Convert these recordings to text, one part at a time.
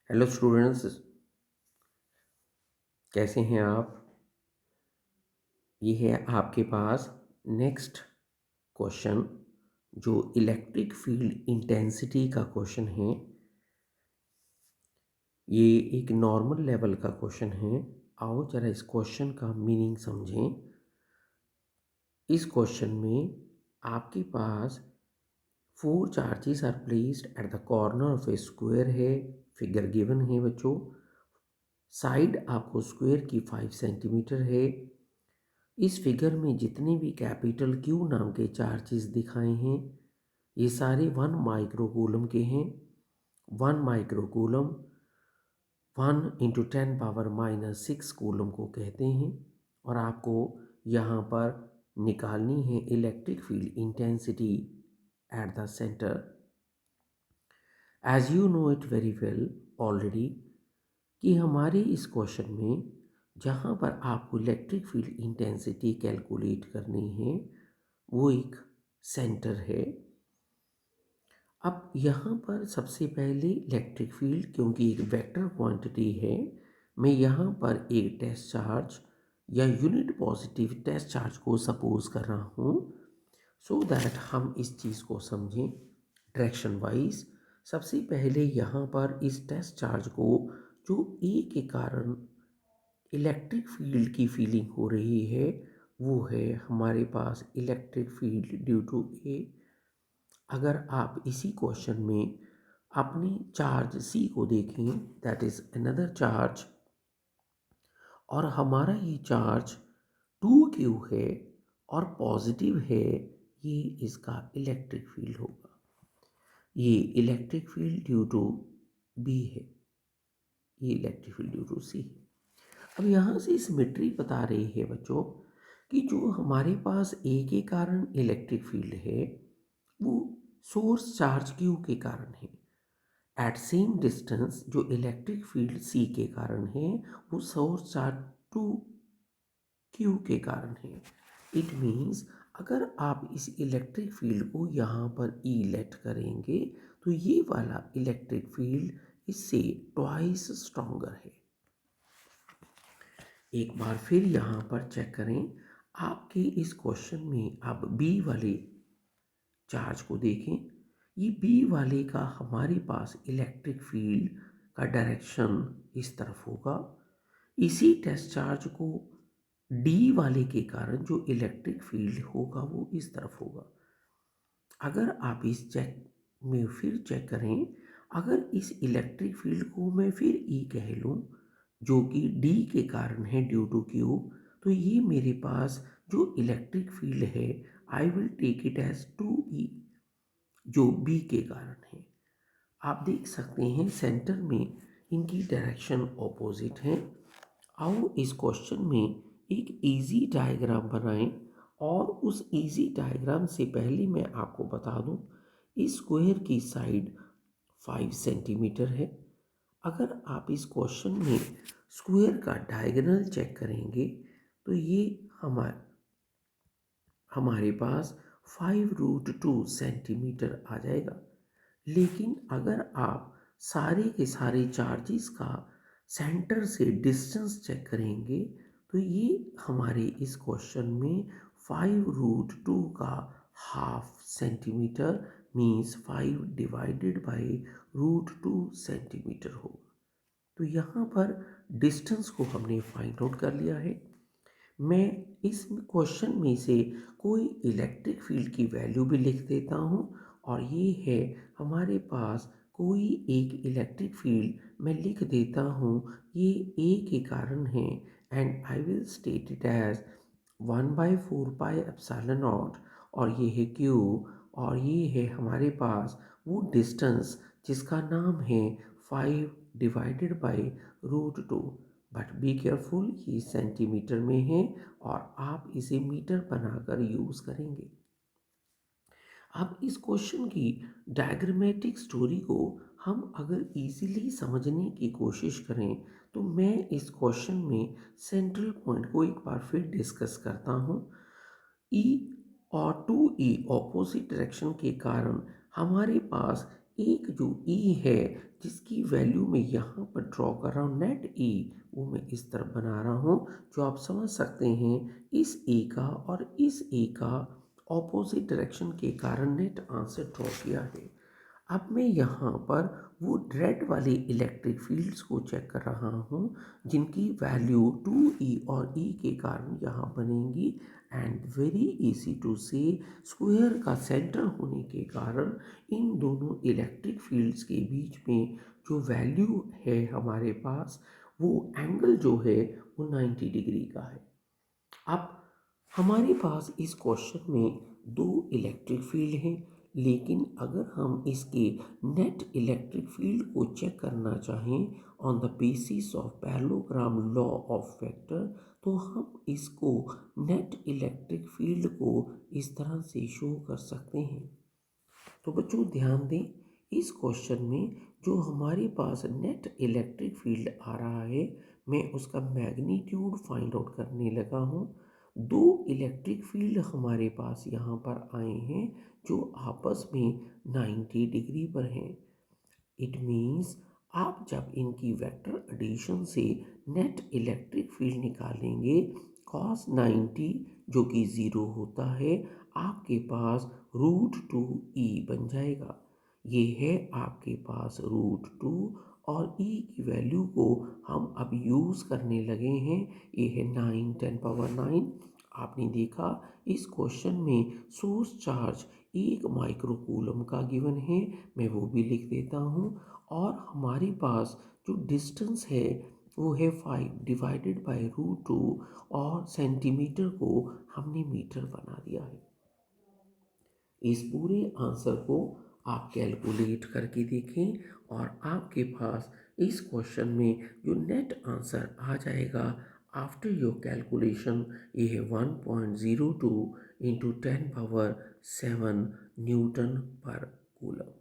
Hello students, कैसे हैं आप। ये है आपके पास नेक्स्ट क्वेश्चन जो इलेक्ट्रिक फील्ड इंटेंसिटी का क्वेश्चन है। ये एक नॉर्मल लेवल का क्वेश्चन है। आओ जरा इस क्वेश्चन का मीनिंग समझें। इस क्वेश्चन में आपके पास four charges are placed at the corner of a square है। फिगर गिवन है बच्चों। साइड आपको स्क्वायर की 5 सेंटीमीटर है। इस फिगर में जितने भी कैपिटल क्यू नाम के चार्जेस दिखाए हैं ये सारे 1 माइक्रोकूलम के हैं। 1 माइक्रोकूलम 1 × 10⁻⁻⁶ कूलम को कहते हैं। और आपको यहाँ पर निकालनी है electric field intensity at the centre. As you know it very well already कि हमारे इस क्वेश्चन में जहाँ पर आपको इलेक्ट्रिक फील्ड इंटेंसिटी कैलकुलेट करनी है वो एक सेंटर है। अब यहाँ पर सबसे पहले इलेक्ट्रिक फील्ड, क्योंकि एक वेक्टर क्वांटिटी है, मैं यहाँ पर एक टेस्ट चार्ज या यूनिट पॉजिटिव टेस्ट चार्ज को सपोज कर रहा हूँ सो दैट हम इस चीज़ को समझें डायरेक्शन वाइज। सबसे पहले यहाँ पर इस टेस्ट चार्ज को जो ए के कारण इलेक्ट्रिक फील्ड की फीलिंग हो रही है वो है हमारे पास इलेक्ट्रिक फील्ड ड्यू टू ए। अगर आप इसी क्वेश्चन में अपनी चार्ज सी को देखें, दैट इज अनदर चार्ज, और हमारा ये चार्ज 2Q है और पॉजिटिव है, ये इसका इलेक्ट्रिक फील्ड होगा। ये electric field due to B है, ये electric field due to C है। अब यहाँ से सिमेट्री बता रही है बच्चों कि जो हमारे पास ए के कारण इलेक्ट्रिक फील्ड है वो सोर्स चार्ज क्यू के कारण है। एट सेम डिस्टेंस जो इलेक्ट्रिक फील्ड सी के कारण है वो सोर्स चार्ज टू क्यू के कारण है। इट मीन्स अगर आप इस इलेक्ट्रिक फील्ड को यहाँ पर ई लेट करेंगे तो ये वाला इलेक्ट्रिक फील्ड इससे ट्वाइस स्ट्रॉन्गर है। एक बार फिर यहाँ पर चेक करें। आपके इस क्वेश्चन में आप बी वाले चार्ज को देखें। ये बी वाले का हमारे पास इलेक्ट्रिक फील्ड का डायरेक्शन इस तरफ होगा। इसी टेस्ट चार्ज को डी वाले के कारण जो इलेक्ट्रिक फील्ड होगा वो इस तरफ होगा। अगर आप इस चेक में फिर चेक करें, अगर इस इलेक्ट्रिक फील्ड को मैं फिर ई कह लूँ जो कि डी के कारण है ड्यू टू क्यू, तो ये मेरे पास जो इलेक्ट्रिक फील्ड है I will take it as 2E जो बी के कारण है। आप देख सकते हैं सेंटर में इनकी डायरेक्शन ऑपोजिट है। आओ इस क्वेश्चन में एक इजी डायग्राम बनाएं और उस इजी डायग्राम से पहले मैं आपको बता दूं इस स्क्वायर की साइड 5 सेंटीमीटर है। अगर आप इस क्वेश्चन में स्क्वायर का डायगोनल चेक करेंगे तो ये हमारे पास 5√2 सेंटीमीटर आ जाएगा। लेकिन अगर आप सारे के सारे चार्जेस का सेंटर से डिस्टेंस चेक करेंगे तो ये हमारे इस क्वेश्चन में 5√2 का half centimetre means 5 divided by √2 centimetre होगा। तो यहाँ पर डिस्टेंस को हमने फाइंड आउट कर लिया है। मैं इस क्वेश्चन में से कोई इलेक्ट्रिक फील्ड की वैल्यू भी लिख देता हूँ और ये है हमारे पास कोई एक इलेक्ट्रिक फील्ड मैं लिख देता हूँ, ये ए के कारण है and I will state it as 1/4πε0 और ये है क्यू और ये है हमारे पास वो डिस्टेंस जिसका नाम है 5 divided by √2। But be careful, ये सेंटीमीटर में है और आप इसे मीटर बनाकर यूज़ करेंगे। अब इस क्वेश्चन की डायग्रामेटिक स्टोरी को हम अगर इजीली समझने की कोशिश करें तो मैं इस क्वेश्चन में सेंट्रल पॉइंट को एक बार फिर डिस्कस करता हूँ। ई और 2E ऑपोजिट डायरेक्शन के कारण हमारे पास एक जो ई है जिसकी वैल्यू मैं यहाँ पर ड्रॉ कर रहा हूँ, नेट ई, वो मैं इस तरह बना रहा हूँ, जो आप समझ सकते हैं इस ए का और इस ए का ऑपोजिट डायरेक्शन के कारण नेट आंसर ड्रॉ किया है। अब मैं यहाँ पर वो रेड वाली इलेक्ट्रिक फील्ड्स को चेक कर रहा हूँ जिनकी वैल्यू 2e और e के कारण यहाँ बनेंगी, एंड वेरी इजी टू से स्क्वायर का सेंटर होने के कारण इन दोनों इलेक्ट्रिक फील्ड्स के बीच में जो वैल्यू है हमारे पास, वो एंगल जो है वो 90 डिग्री का है। अब हमारे पास इस क्वेश्चन में दो इलेक्ट्रिक फील्ड हैं, लेकिन अगर हम इसके नेट इलेक्ट्रिक फील्ड को चेक करना चाहें on the basis of parallelogram law of vector, तो हम इसको नेट इलेक्ट्रिक फील्ड को इस तरह से शो कर सकते हैं। तो बच्चों ध्यान दें, इस क्वेश्चन में जो हमारे पास नेट इलेक्ट्रिक फील्ड आ रहा है, मैं उसका मैग्नीट्यूड फाइंड आउट करने लगा हूँ। दो इलेक्ट्रिक फील्ड हमारे पास यहाँ पर आए हैं जो आपस में 90 डिग्री पर हैं। इट मीन्स आप जब इनकी वेक्टर एडिशन से नेट इलेक्ट्रिक फील्ड निकालेंगे, cos 90 जो कि 0 होता है, आपके पास √2e बन जाएगा। ये है आपके पास √2, और e की वैल्यू को हम अब यूज़ करने लगे हैं। ये है 9 10 पावर 9। आपने देखा इस क्वेश्चन में सोर्स चार्ज 1 माइक्रोकूलम का गिवन है, मैं वो भी लिख देता हूँ। और हमारे पास जो डिस्टेंस है वो है 5 डिवाइडेड बाय √2, और सेंटीमीटर को हमने मीटर बना दिया है। इस पूरे आंसर को आप कैलकुलेट करके देखें और आपके पास इस क्वेश्चन में जो नेट आंसर आ जाएगा आफ्टर योर कैलकुलेशन, ये है 1.02 इंटू 10 पावर 7 न्यूटन पर कूलम।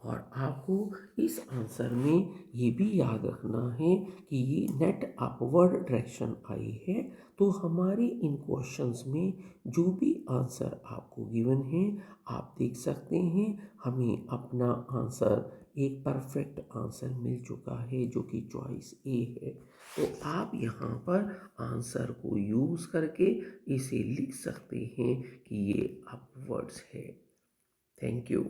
और आपको इस आंसर में ये भी याद रखना है कि ये नेट अपवर्ड डायरेक्शन आई है। तो हमारे इन क्वेश्चंस में जो भी आंसर आपको गिवन है, आप देख सकते हैं हमें अपना आंसर एक परफेक्ट आंसर मिल चुका है जो कि चॉइस ए है। तो आप यहाँ पर आंसर को यूज़ करके इसे लिख सकते हैं कि ये अपवर्ड्स है। Thank you.